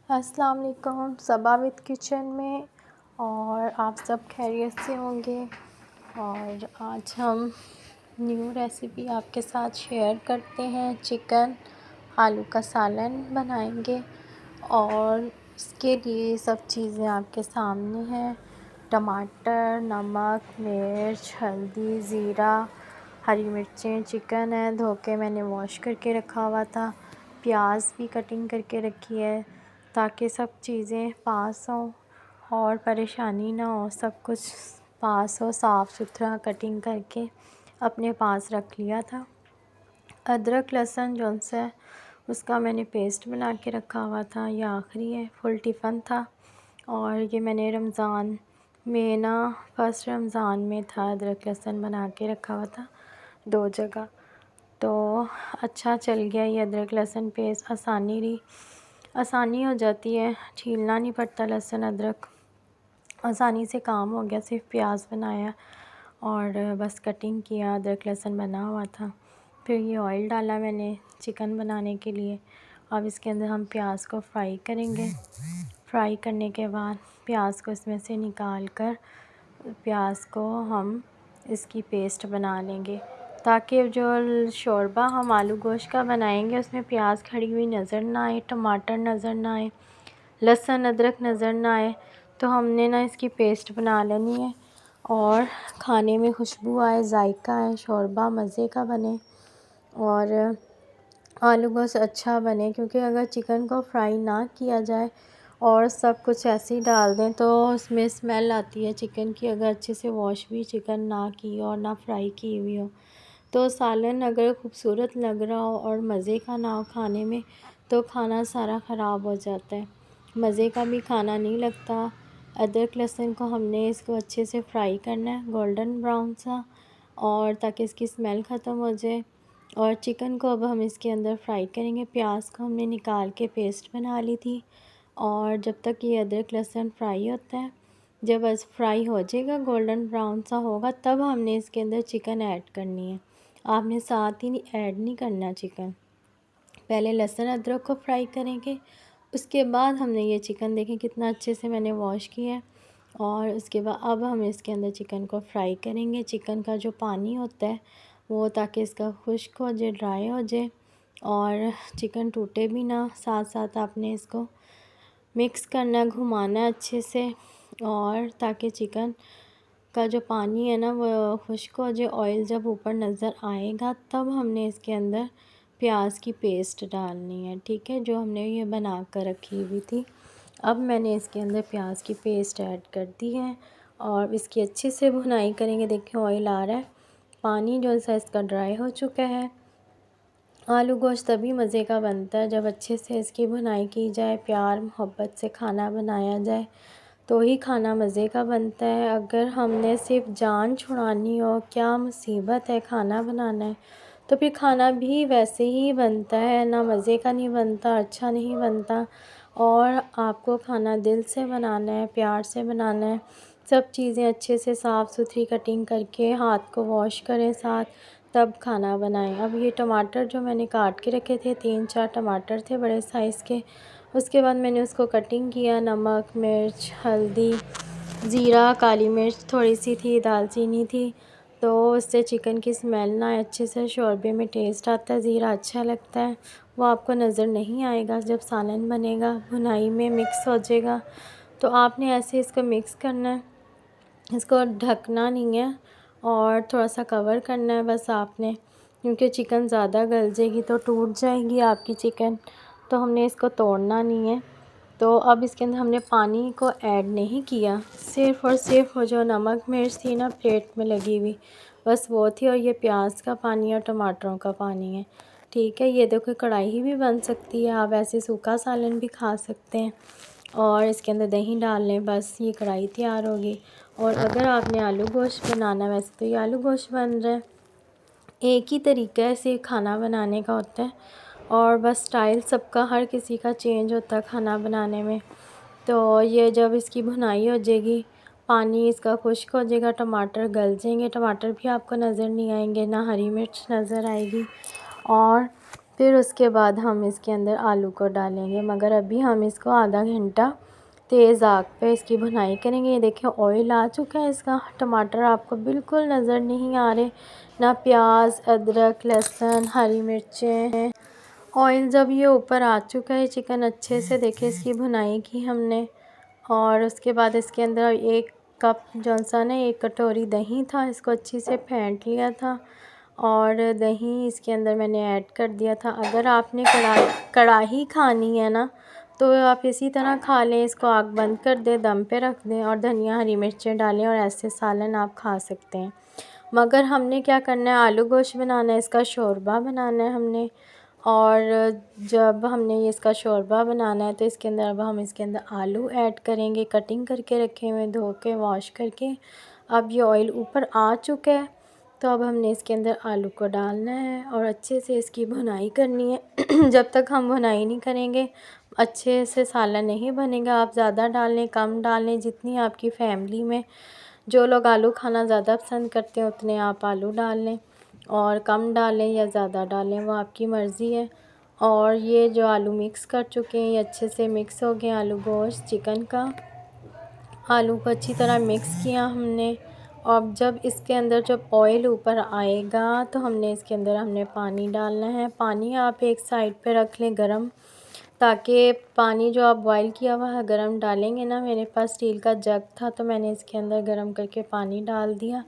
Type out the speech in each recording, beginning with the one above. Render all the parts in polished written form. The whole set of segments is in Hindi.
अस्सलाम वालेकुम सबा विद किचन में। और आप सब खैरियत से होंगे। और आज हम न्यू रेसिपी आपके साथ शेयर करते हैं। चिकन आलू का सालन बनाएंगे और इसके लिए सब चीज़ें आपके सामने हैं। टमाटर, नमक, मिर्च, हल्दी, ज़ीरा, हरी मिर्चें, चिकन है धो के मैंने वॉश करके रखा हुआ था। प्याज भी कटिंग करके रखी है ताकि सब चीज़ें पास हों और परेशानी ना हो, सब कुछ पास हो, साफ़ सुथरा कटिंग करके अपने पास रख लिया था। अदरक लहसुन जो है उसका मैंने पेस्ट बना के रखा हुआ था। यह आखिरी है, फुल टिफ़न था और ये मैंने रमज़ान में फर्स्ट रमज़ान में था अदरक लहसुन बना के रखा हुआ था 2 जगह। तो अच्छा चल गया ये अदरक लहसुन पेस्ट, आसानी हो जाती है, छीलना नहीं पड़ता लहसुन अदरक, आसानी से काम हो गया। सिर्फ प्याज बनाया और बस कटिंग किया, अदरक लहसुन बना हुआ था। फिर ये ऑयल डाला मैंने चिकन बनाने के लिए। अब इसके अंदर हम प्याज को फ्राई करेंगे। फ्राई करने के बाद प्याज को इसमें से निकाल कर प्याज को हम इसकी पेस्ट बना लेंगे ताकि जो शोरबा हम आलू गोश्त का बनाएंगे उसमें प्याज खड़ी हुई नज़र ना आए, टमाटर नज़र ना आए, लहसुन अदरक नज़र ना आए। तो हमने इसकी पेस्ट बना लेनी है और खाने में खुशबू आए, जायका आए, शोरबा मज़े का बने और आलू गोश्त अच्छा बने। क्योंकि अगर चिकन को फ्राई ना किया जाए और सब कुछ ऐसे ही डाल दें तो उसमें स्मेल आती है चिकन की। अगर अच्छे से वॉश भी चिकन ना की और ना फ्राई की हुई हो तो सालन अगर खूबसूरत लग रहा हो और मज़े का ना हो खाने में तो खाना सारा ख़राब हो जाता है, मज़े का भी खाना नहीं लगता। अदरक लहसुन को हमने इसको अच्छे से फ्राई करना है गोल्डन ब्राउन सा, और ताकि इसकी स्मेल ख़त्म हो जाए। और चिकन को अब हम इसके अंदर फ्राई करेंगे। प्याज को हमने निकाल के पेस्ट बना ली थी और जब तक ये अदरक लहसुन फ्राई होता है, जब बस फ्राई हो जाएगा गोल्डन ब्राउन सा होगा तब हमने इसके अंदर चिकन ऐड करनी है। आपने साथ ही ऐड नहीं करना चिकन, पहले लहसुन अदरक को फ्राई करेंगे, उसके बाद हमने ये चिकन देखें कितना अच्छे से मैंने वॉश किया है। और उसके बाद अब हम इसके अंदर चिकन को फ्राई करेंगे। चिकन का जो पानी होता है वो ताकि इसका खुश्क हो जाए, ड्राई हो जाए और चिकन टूटे भी ना। साथ साथ आपने इसको मिक्स करना, घुमाना अच्छे से और ताकि चिकन का जो पानी है ना वो खुश्क हो जाए। ऑयल जब ऊपर नज़र आएगा तब हमने इसके अंदर प्याज की पेस्ट डालनी है, ठीक है, जो हमने ये बना कर रखी हुई थी। अब मैंने इसके अंदर प्याज की पेस्ट ऐड कर दी है और इसकी अच्छे से भुनाई करेंगे। देखिए ऑयल आ रहा है, पानी जो है इसका ड्राई हो चुका है। आलू गोश्त तभी मज़े का बनता है जब अच्छे से इसकी भुनाई की जाए, प्यार मोहब्बत से खाना बनाया जाए तो ही खाना मज़े का बनता है। अगर हमने सिर्फ जान छुड़ानी हो, क्या मुसीबत है खाना बनाना है, तो फिर खाना भी वैसे ही बनता है, ना मज़े का नहीं बनता, अच्छा नहीं बनता। और आपको खाना दिल से बनाना है, प्यार से बनाना है, सब चीज़ें अच्छे से साफ़ सुथरी कटिंग करके हाथ को वॉश करें साथ, तब खाना बनाएं। अब ये टमाटर जो मैंने काट के रखे थे, 3-4 टमाटर थे बड़े साइज़ के, उसके बाद मैंने उसको कटिंग किया। नमक, मिर्च, हल्दी, ज़ीरा, काली मिर्च थोड़ी सी थी, दालचीनी थी, तो उससे चिकन की स्मेल ना आए, अच्छे से शोरबे में टेस्ट आता है, ज़ीरा अच्छा लगता है। वो आपको नज़र नहीं आएगा जब सालन बनेगा, भुनाई में मिक्स हो जाएगा। तो आपने ऐसे इसको मिक्स करना है, इसको ढकना नहीं है और थोड़ा सा कवर करना है बस आपने, क्योंकि चिकन ज़्यादा गल जाएगी तो टूट जाएगी आपकी चिकन, तो हमने इसको तोड़ना नहीं है। तो अब इसके अंदर हमने पानी को ऐड नहीं किया, सिर्फ़ और सिर्फ वो जो नमक मिर्च थी ना प्लेट में लगी हुई, बस वो थी, और ये प्याज का पानी और टमाटरों का पानी है, ठीक है। ये देखो कढ़ाई भी बन सकती है, आप ऐसे सूखा सालन भी खा सकते हैं और इसके अंदर दही डाल लें, बस ये कढ़ाई तैयार होगी। और अगर आपने आलू गोश्त बनाना, वैसे तो ये आलू गोश्त बन रहा है, एक ही तरीका से खाना बनाने का होता है और बस स्टाइल सबका हर किसी का चेंज होता है खाना बनाने में। तो ये जब इसकी भुनाई हो जाएगी, पानी इसका खुश्क हो जाएगा, टमाटर गल जाएंगे, टमाटर भी आपको नज़र नहीं आएंगे, ना हरी मिर्च नज़र आएगी और फिर उसके बाद हम इसके अंदर आलू को डालेंगे, मगर अभी हम इसको आधा घंटा तेज़ आग पे इसकी भुनाई करेंगे। ये देखिए ऑयल आ चुका है इसका। टमाटर आपको बिल्कुल नज़र नहीं आ रहे, ना प्याज, अदरक, लहसुन, हरी मिर्चें। ऑयल जब ये ऊपर आ चुका है, चिकन अच्छे से देखिए इसकी भुनाई की हमने। और उसके बाद इसके अंदर 1 कप जौनसा ने 1 कटोरी दही था, इसको अच्छी से फेंट लिया था और दही इसके अंदर मैंने ऐड कर दिया था। अगर आपने कढ़ाई खानी है ना, तो आप इसी तरह खा लें, इसको आग बंद कर दें, दम पे रख दें और धनिया, हरी मिर्चें डालें और ऐसे सालन आप खा सकते हैं। मगर हमने क्या करना है, आलू गोश्त बनाना है, इसका शोरबा बनाना है हमने। और जब हमने ये इसका शोरबा बनाना है तो इसके अंदर अब हम इसके अंदर आलू ऐड करेंगे, कटिंग करके रखे हुए, धो के वॉश करके। अब ये ऑयल ऊपर आ चुका है, तो अब हमने इसके अंदर आलू को डालना है और अच्छे से इसकी भुनाई करनी है। जब तक हम भुनाई नहीं करेंगे अच्छे से सालन नहीं बनेगा। आप ज़्यादा डालें, कम डालें, जितनी आपकी फैमिली में जो लोग आलू खाना ज़्यादा पसंद करते हैं उतने आप आलू डाल लें, और कम डालें या ज़्यादा डालें, वो आपकी मर्ज़ी है। और ये जो आलू मिक्स कर चुके हैं, ये अच्छे से मिक्स हो गए आलू गोश्त चिकन का। आलू को अच्छी तरह मिक्स किया हमने। और जब इसके अंदर जब ऑयल ऊपर आएगा तो हमने इसके अंदर पानी डालना है। पानी आप एक साइड पे रख लें गरम, ताकि पानी जो आप बॉईल किया हुआ है गरम डालेंगे ना। मेरे पास स्टील का जग था तो मैंने इसके अंदर गरम करके पानी डाल दिया,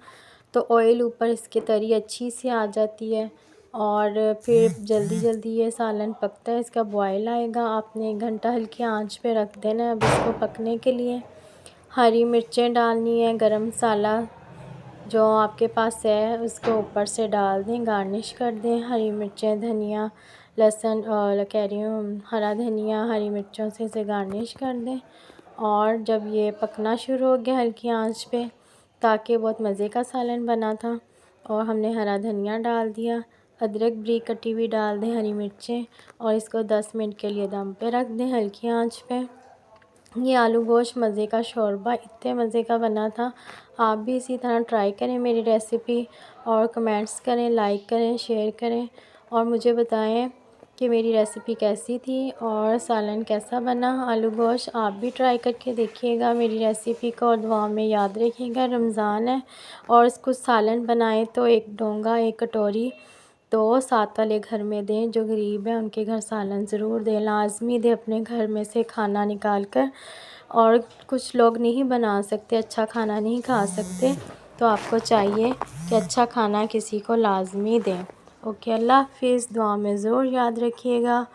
तो ऑयल ऊपर इसकी तरी अच्छी सी आ जाती है और फिर जल्दी जल्दी ये सालन पकता है। इसका बॉयल आएगा, आपने 1 घंटा हल्की आंच पे रख देना है अब इसको पकने के लिए। हरी मिर्चें डालनी है, गरम मसाला जो आपके पास है उसको ऊपर से डाल दें, गार्निश कर दें। हरी मिर्चें, धनिया, लहसुन और कह रही हूँ हरा धनिया, हरी मिर्चों से इसे गार्निश कर दें। और जब ये पकना शुरू हो गया हल्की आंच पे, ताकि बहुत मज़े का सालन बना था, और हमने हरा धनिया डाल दिया, अदरक बारीक कटी हुई डाल दें, हरी मिर्चें, और इसको 10 मिनट के लिए दम पे रख दें हल्की आंच पे। ये आलू गोश्त मज़े का शोरबा इतने मज़े का बना था। आप भी इसी तरह ट्राई करें मेरी रेसिपी, और कमेंट्स करें, लाइक करें, शेयर करें, और मुझे बताएं कि मेरी रेसिपी कैसी थी और सालन कैसा बना आलू गोश्त। आप भी ट्राई करके देखिएगा मेरी रेसिपी को, और दुआ में याद रखिएगा रमज़ान है और कुछ सालन बनाएं तो 1 डोंगा 1 कटोरी तो साथ वाले घर में दें, जो गरीब है उनके घर सालन ज़रूर दें, लाजमी दें अपने घर में से खाना निकाल कर। और कुछ लोग नहीं बना सकते, अच्छा खाना नहीं खा सकते, तो आपको चाहिए कि अच्छा खाना किसी को लाजमी दें। ओके, अल्लाह हाफिज़। दुआ में ज़रूर याद रखिएगा।